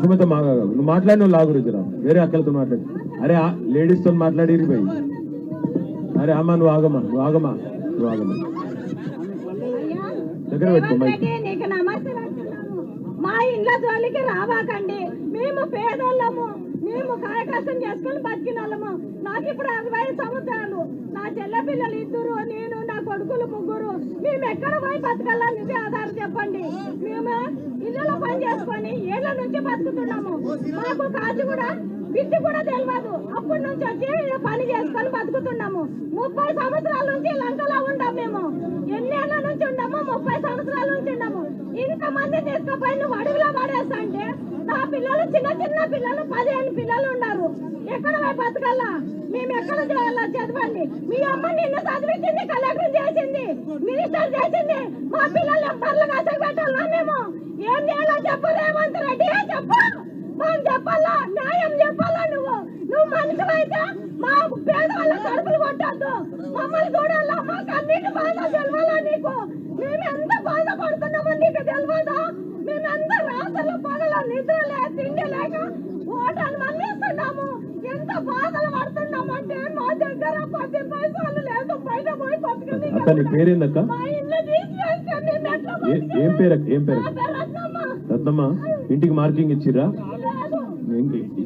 సుమత నువ్వు మాట్లాడిన లా గురించి రా, వేరే అక్కలతో మాట్లాడి. అరే లేడీస్ తో మాట్లాడి పోయి. అరే అమ్మా నువ్వు ఆగమ్మా, దగ్గర పెట్టుకో. మా ఇంట్లో జోలికి రావాకండి. మేము పేదోళ్ళము, మేము కాయకష్టం చేసుకుని బతికిన వాళ్ళము. నాకు ఇప్పుడు 60 సంవత్సరాలు. నా చెల్ల పిల్లలు 2, నేను నా కొడుకులు 3. మేము ఎక్కడ పోయి బతకాలా? నువ్వే ఆధారం చెప్పండి. మేము ఇళ్ళలో పని చేసుకొని ఏళ్ళ నుంచి బతుకుతున్నాము. మాకు కాదు కూడా విద్య కూడా తెలియదు. అప్పటి నుంచి వచ్చి పని చేసుకొని బతుకుతున్నాము. 30 సంవత్సరాల నుంచి లంకలో ఉంటాం మేము. ఎన్నేళ్ల నుంచి ఉండము? 30 సంవత్సరాల నుంచి ఉండము. ఇంతమంది తీసుకుపోయి నువ్వు అడవిలో పడేస్తా అంటే నా పిల్లలు చిన్న పిల్లలు 15 పిల్లలు ఉన్నారు. ఎక్కడ పోయి బతకల్లా? మేము ఎక్కడ చేయాలా? చదవండి. మీ అమ్మ నిన్ను చదివించింది, కలెక్టర్ చేసింది, మినిస్టర్ చేసింది. మా పిల్లలు బర్లు కాసలు పెట్టాలా? మేము ఏం చేయాలో చెప్పు రేవంత్ రెడ్డి, చెప్పు. మనం చెప్పాలా? న్యాయం చెప్పాలా? నువ్వు మనిషివైతే మా పేదవాళ్ళ కడుపులు కొట్టద్దు. మమ్మల్ని చూడాలా? మాకు అన్నిటి బాధ తెలవాలా నీకు? మేము ఎంత బాధపడుతున్నామో నీకు తెలియదా? మేమెంత రాత్రులు పగలు నిద్ర లేక తిండి లేక ఓటలు మళ్ళీస్తున్నాము. ఎంత బాధలు పడుతున్నామంటే మా దగ్గర 10 పైసలు లేదు. బయట పోయి బతుకుని మా ఇల్లు తీసివేస్తే మేము ఎట్లా? ఏం పేరు? రత్నమ్మ. ఇంటికి మార్కింగ్ ఇచ్చిరా?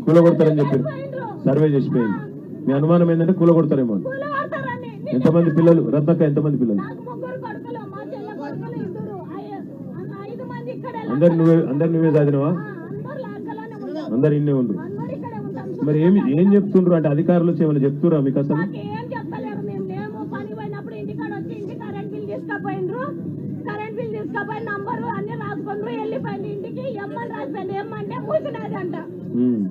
కూల కొడతారని చెప్పారు, సర్వే చేసిపోయింది. మీ అనుమానం ఏంటంటే కూల కొడతారేమో. ఎంతమంది పిల్లలు రత్నక్క? ఎంతమంది పిల్లలు? అందరు నువ్వే చదివినవా? అందరు ఇన్నే ఉండ్రు. మరి ఏం చెప్తుండ్రు అంటే అధికారులు ఏమైనా చెప్తురా మీకు? అసలు కరెంట్ బిల్ తీసుకపోయి నంబరు అన్ని రాసుకుంటారు. వెళ్ళిపోయింది ఇంటికి. ఎమ్మని రాసిపోయింది. ఏమంటే మూసినది అంట.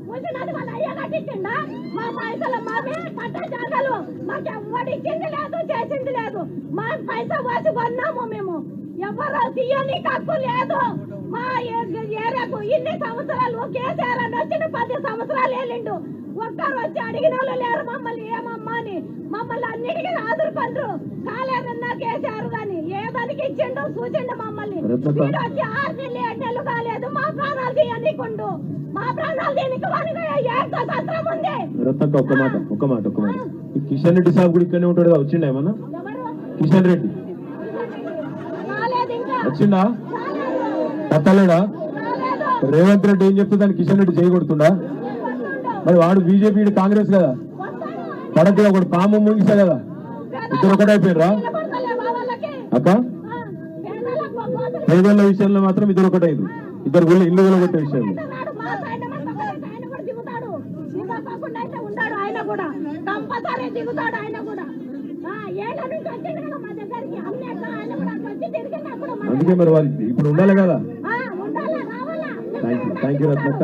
మూసినది వాళ్ళ అయ్య కట్టించిండా? మా పైసలు మావే పట్ట జాగాలు మాకు ఎవరు ఇచ్చింది లేదు, చేసింది లేదు. మా పైసా వాసి కొన్నాము మేము. ఎవరు తీయని హక్కు లేదు. మా ఏరియాకు ఇన్ని సంవత్సరాలు కేసీఆర్ అని వచ్చిన 10 సంవత్సరాలు వెళ్ళిండు. ఒక్కరు వచ్చి అడిగిన వాళ్ళు లేరు మమ్మల్ని ఏమమ్మా అని. మమ్మల్ని అన్నిటికీ ఆదురుకుంటారు. కాలేదన్నా కేసీఆర్ గాని ఏదానికి ఇచ్చిండు, చూసిండు మమ్మల్ని. వచ్చి 6 నెలలు 7 నెలలు కాలేదు. మా ప్రాణాలు తీయనికుండు. మా ప్రాణాలు దీనికి ఏడుతో సత్రం ఉంది. ఒక్క మాట కిషన్ రెడ్డి సాబ్ కూడా ఇక్కడనే ఉంటాడు. వచ్చిండ ఏమన్నా? కిషన్ రెడ్డి వచ్చిండా? పత్తలేడా? రేవంత్ రెడ్డి ఏం చెప్తుందని కిషన్ రెడ్డి చేయగొడుతుండా? మరి వాడు బీజేపీ, కాంగ్రెస్ కదా. పడక ఒకటి పాము ముగిసా కదా. ఇద్దరు ఒకటైపోయినరా అక్క? పేదల విషయంలో మాత్రం ఇద్దరు ఒకటైంది. ఇద్దరు ఇల్లు కొట్టే విషయంలో అందుకే మరి వారి ఇప్పుడు ఉండాలి కదా. థ్యాంక్ యూ రత్నక్క.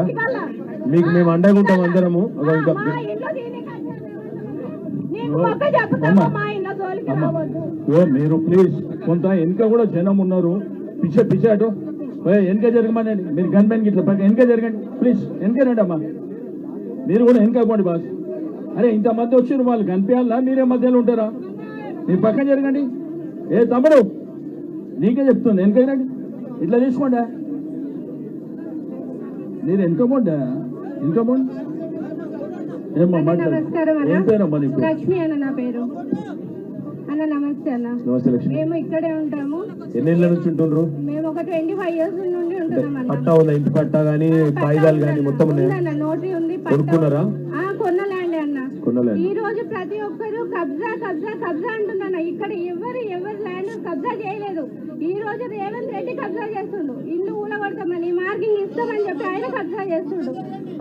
మీకు మేము అండగా ఉంటాం అందరము. మీరు ప్లీజ్ కొంత వెనక కూడా జనం ఉన్నారు. పిచ్చే అటు వెనక జరగమనండి. మీరు గన్మెన్ ఇట్లా వెనక జరగండి ప్లీజ్. వెనకనండి అమ్మా, మీరు కూడా వెనక పోండి బాస్. అరే ఇంత మధ్య వచ్చారు, వాళ్ళు కనిపించాలా? మీరే మధ్యలో ఉంటారా? మీరు పక్కన జరగండి. ఏ తమ్ముడు నీకే చెప్తుంది, వెనకనండి. ఇట్లా తీసుకోండి. మీరు వెనకపోండి. ఏమో ఏం పేరమ్మా నీకు? లక్ష్మి అన్న నా పేరు. అన్న నమస్తే అన్న. నమస్తే లక్ష్మి. మేము ఇక్కడే ఉంటాము. ఎన్ని ఏళ్ళ నుంచి ఉంటుండ్రు? మేము ఒక 25 ఇయర్స్ నుండి ఉంటున్నాం అన్న. పట్టా ఉందా? ఇంటి పట్టా గానీ కాయిదాలు గానీ మొత్తం నోటరీ ఉంది. కొనుక్కున్నారా? కొన్నలాండే అన్న. కొన్నలాండ్. ఈ రోజు ప్రతి ఒక్కరు కబ్జా అంటున్నా. ఇక్కడ ఎవరు ల్యాండ్ కబ్జా చేయలేదు. ఈ రోజు రేవంత్ రెడ్డి కబ్జా చేస్తుండు. ఇల్లు ఊలగొడతామని, మార్కింగ్ ఇస్తామని చెప్పి ఆయన కబ్జా చేస్తుండు.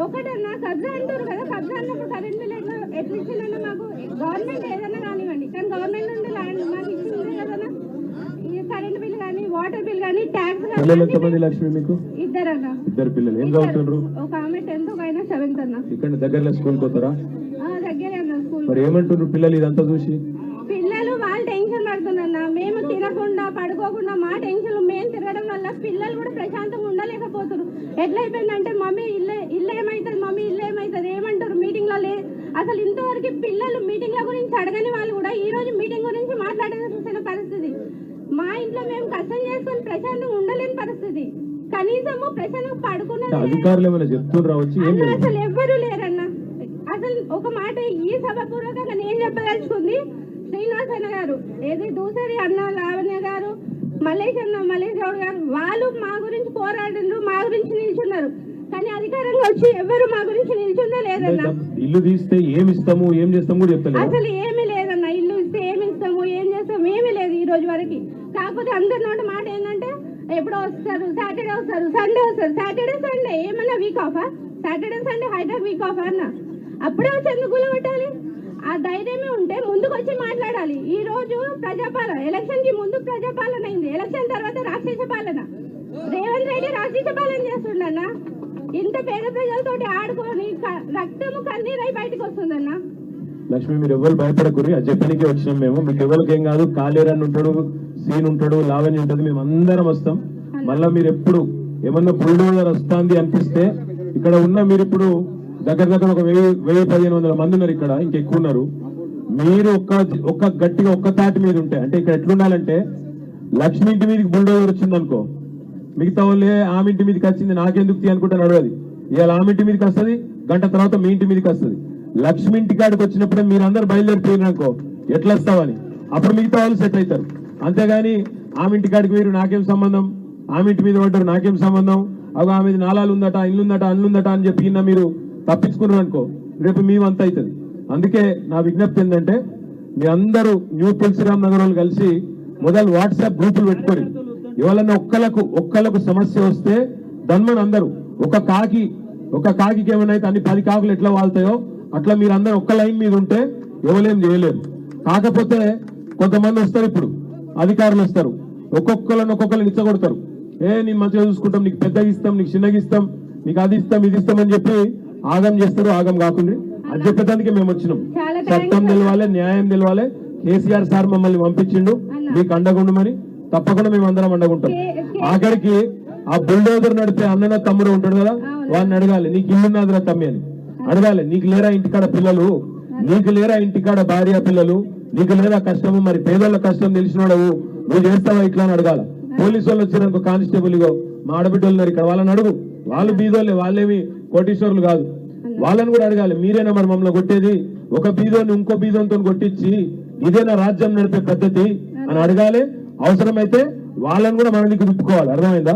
ఒకటన్నా కబ్జా అంటారు కదా. కబ్జా అన్నప్పుడు కరెంట్ బిల్ ఎట్లా ఇచ్చిందన్నా? మాకు గవర్నమెంట్ ఏదన్నా కానివ్వండి, కానీ గవర్నమెంట్ నుండి ల్యాండ్ మాకు ఇచ్చింది కదన్నా. కరెంట్ బిల్ కానీ, వాటర్ బిల్ కానీ, ట్యాక్స్ కానీ. లక్ష్మి మీకు ఇద్దరన్నా. ఇద్దరు పిల్లలు ఏం చదువుతుండ్రు? ఒక ఆమె 10th, ఒక ఆయన 7th అన్న. ఇక్కడ దగ్గరలో స్కూల్ పోతారా? దగ్గరే అన్న స్కూల్. మరి ఏమంటున్నారు పిల్లలు ఇదంతా చూసి? పిల్లలు వాళ్ళు టెన్షన్ పడుతున్నా. మేము తినకుండా పడుకోకుండా మా టెన్షన్ మేము తిరగడం వల్ల పిల్లలు కూడా ప్రశాంతంగా ఉండలేకపోతున్నారు. ఎట్లయిపోయిందంటే మమ్మీ ఇల్లు ఏమవుతుంది, మమ్మీ ఇల్లు ఏమవుతుంది ఏమంటారు మీటింగ్ లో. అసలు ఇంతవరకు పిల్లలు మీటింగ్ల గురించి అడగని వాళ్ళు కూడా ఈ రోజు మీటింగ్ గురించి మాట్లాడాల్సిన పరిస్థితి. మా ఇంట్లో మేము కష్టం చేసుకొని ప్రశాంతంగా ఉండలేని పరిస్థితి. కనీసము ప్రశ్నకు పడుకున్నది అధికారులు ఏమైనా చెప్తుండ్రా వచ్చి ఏం అన్న లేదు. అసలు ఎవ్వరు లేరన్న. అసలు ఒక మాట ఈ సభపూర్వకంగా నేను చెప్పదలుచుకుంది, శ్రీనివాస్ అన్న గారు, ఏది దూసరి అన్న, లావణ్య గారు, మల్లేష్ గౌడ్ గారు, వాళ్ళు మా గురించి పోరాడినారు, మా గురించి నిల్చున్నారు. కానీ అధికారంగా వచ్చి ఎవరు మా గురించి నిల్చుందే లేదన్న. ఇల్లు తీస్తే ఏమి ఇస్తాము ఏం చేస్తాము కూడా చెప్తలేదు. అసలు ఏమీ లేదన్న. ఇల్లు ఇస్తే ఏమి ఇస్తాము ఏం చేస్తాము ఏమీ లేదు ఈ రోజు వరకు. కాకపోతే అందరి నోటి మాట ఏంటంటే ఎప్పుడో వస్తారు, సాటర్డే వస్తారు, సండే వస్తారు. సాటర్డే సండే ఏమన్నా వీక్ ఆఫా? Saturday Sunday Hyderabad week off అన్న. అప్పుడే వచ్చి ఎందుకు కూలగొట్టాలి? ఆ ధైర్యమే ఉంటే ముందుకు వచ్చి మాట్లాడాలి. ఈ రోజు ప్రజాపాలన, ఎలక్షన్ కి ముందు ప్రజాపాలన అయింది, ఎలక్షన్ తర్వాత రాక్షస పాలన. రేవంత్ రెడ్డి రాక్షస పాలన చేస్తుండన్న. ఇంత పేద ప్రజలతోటి ఆడుకొని రక్తము కన్నీరై బయటకు వస్తుందన్న. లక్ష్మి మీరు ఎవరు భయపడకూరి, అది చెప్పడానికి వచ్చినాం మేము. మీకు ఎవరికి ఏం కాదు. కాళేరన్ ఉంటాడు, సీన్ ఉంటాడు, లావణ్య ఉంటుంది, మేము అందరం వస్తాం. మళ్ళా మీరు ఎప్పుడు ఏమన్నా బుల్డోజర్ వస్తుంది అనిపిస్తే ఇక్కడ ఉన్న మీరు ఇప్పుడు దగ్గర ఒక 1000-1500 మంది ఉన్నారు ఇక్కడ, ఇంకెక్కువ ఉన్నారు. మీరు ఒక్క గట్టిగా ఒక్క తాటి మీద ఉంటే, అంటే ఇక్కడ ఎట్లుండాలంటే లక్ష్మి ఇంటి మీదకి బుల్డోజర్ వచ్చింది అనుకో, మిగతా వాళ్ళే ఆమె ఇంటి మీదకి వచ్చింది నాకెందుకు తీ అనుకుంటాను అడగది. ఇవాళ ఆమె ఇంటి మీదకి వస్తుంది, గంట తర్వాత మీ ఇంటి మీదకి వస్తుంది. లక్ష్మి ఇంటి కాడికి వచ్చినప్పుడే మీరు అందరు బయలుదేరిపోయినారు అనుకో, ఎట్లా వస్తావని అప్పుడు మిగతా వాళ్ళు సెట్ అవుతారు. అంతేగాని ఆమె ఇంటి కాడికి మీరు నాకేం సంబంధం, ఆమె ఇంటి మీద పడ్డారు నాకేం సంబంధం, అవి ఆమె నాలాలు ఉందట, ఇల్లుందట, అన్నుందట అని చెప్పి మీరు తప్పించుకున్నారు అనుకో, రేపు మేమంత అవుతుంది. అందుకే నా విజ్ఞప్తి ఏంటంటే మీ అందరూ న్యూ తులసిరామ్ నగర్ వాళ్ళు కలిసి మొదలు వాట్సాప్ గ్రూపులు పెట్టుకోరు. ఎవరన్నా ఒక్కలకు సమస్య వస్తే దన్మని అందరూ ఒక కాకి ఏమైనా అన్ని 10 కాకులు ఎట్లా వాళ్తాయో అట్లా మీరు అందరూ ఒక్క లైన్ మీద ఉంటే ఎవరేం చేయలేరు. కాకపోతే కొంతమంది వస్తారు, ఇప్పుడు అధికారులు వస్తారు, ఒక్కొక్కరిని ఇచ్చగొడతారు. నేను మంచిగా చూసుకుంటాం, నీకు పెద్దగా ఇస్తాం, నీకు చిన్నగా ఇస్తాం, నీకు అది ఇస్తాం ఇది ఇస్తాం అని చెప్పి ఆగం చేస్తారు. ఆగం కాకుండా అది చెప్పేదానికి మేము వచ్చినాం. చట్టం తెలవాలి, న్యాయం తెలవాలి. కేసీఆర్ సార్ మమ్మల్ని పంపించిండు మీకు అండగుండమని. తప్పకుండా మేము అందరం అండగుంటాం. ఆఖరికి ఆ బుల్డోజర్ నడిపే అన్న తమ్ముడు ఉంటాడు కదా, వాడిని అడగాలి, నీకు ఇల్లున్నదిరా తమ్మి అని అడగాలి. నీకు లేరా ఇంటికాడ పిల్లలు, నీకు లేరా ఇంటికాడ భార్య పిల్లలు, నీకు లేరా కష్టము, మరి పేదోళ్ళ కష్టం తెలిసినోడవు, నువ్వు చేస్తావా ఇట్లా అని అడగాల. పోలీసు వాళ్ళు వచ్చినాక కానిస్టేబుల్ ఇగో మా ఆడబిడ్డలు ఉన్నారు ఇక్కడ, వాళ్ళని అడుగు. వాళ్ళు బీదోళ్ళే, వాళ్ళేమి కోటీశ్వరులు కాదు. వాళ్ళని కూడా అడగాలి, మీరేనా మరి మమ్మల్ని కొట్టేది? ఒక బీదోని ఇంకో బీదోనితో కొట్టించి ఇదేనా రాజ్యం నడిపే పద్ధతి అని అడగాలి. అవసరమైతే వాళ్ళని కూడా మన దగ్గర తిప్పుకోవాలి. అర్థమైందా?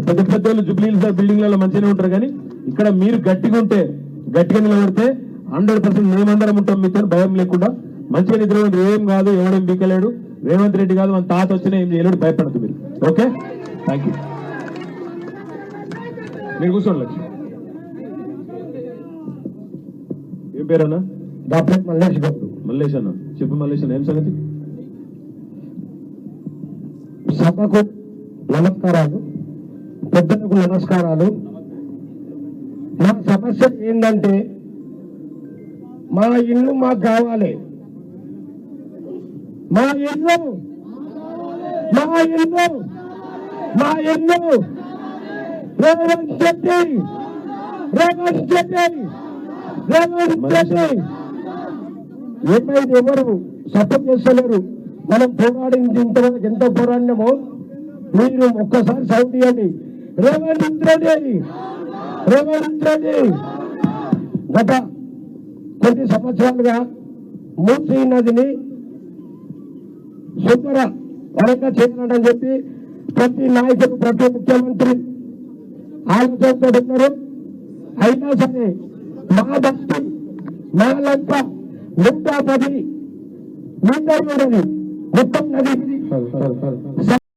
పెద్ద పెద్ద వాళ్ళు జుబ్లీహిల్స్ బిల్డింగ్లలో మంచిగానే ఉంటారు, కానీ ఇక్కడ మీరు గట్టిగా ఉంటే, గట్టిగా నిలబడితే 100% మేమందరం ఉంటాం మీతో, భయం లేకుండా మంచిగా నిద్ర. ఏం కాదు, ఎవడేం బీకలేడు, రేవంత్ రెడ్డి కాదు, మన తాత వచ్చినా ఏం చేయలేడు, భయపడద్దు మీరు. Okay, thank you. మీరు కూర్చోండి. లక్ష్మి ఏం పేరన్నా? డాక్టర్ మల్లేష్ గౌడ్. మల్లేష్ అన్న, చెప్పు మల్లేష్ అన్న, ఏం సంగతి? సభకు నమస్కారాలు, పెద్దలకు నమస్కారాలు. మా సమస్య ఏంటంటే మా ఇల్లు మాకు కావాలి. మా ఇల్లు రేవంత్ రెడ్డి ఏమైంది? ఎవరు సపోర్ట్ చేస్తలేరు. మనం పోరాడింది ఇంతవరకు ఎంత పోరాడినామో మీరు ఒక్కసారి సౌండ్ ఇవ్వండి. రేవంత్ రెడ్డి గత కొన్ని సంవత్సరాలుగా మూసీ నదిని శుభ్ర వరంగా చేయాలని చెప్పి ప్రతి నాయకుడు, ప్రతి ముఖ్యమంత్రి ఆలోచనతో ఉన్నారు. అయినా సరే మా భక్తి, మా లంక 110 మీటర్లు మొత్తం నది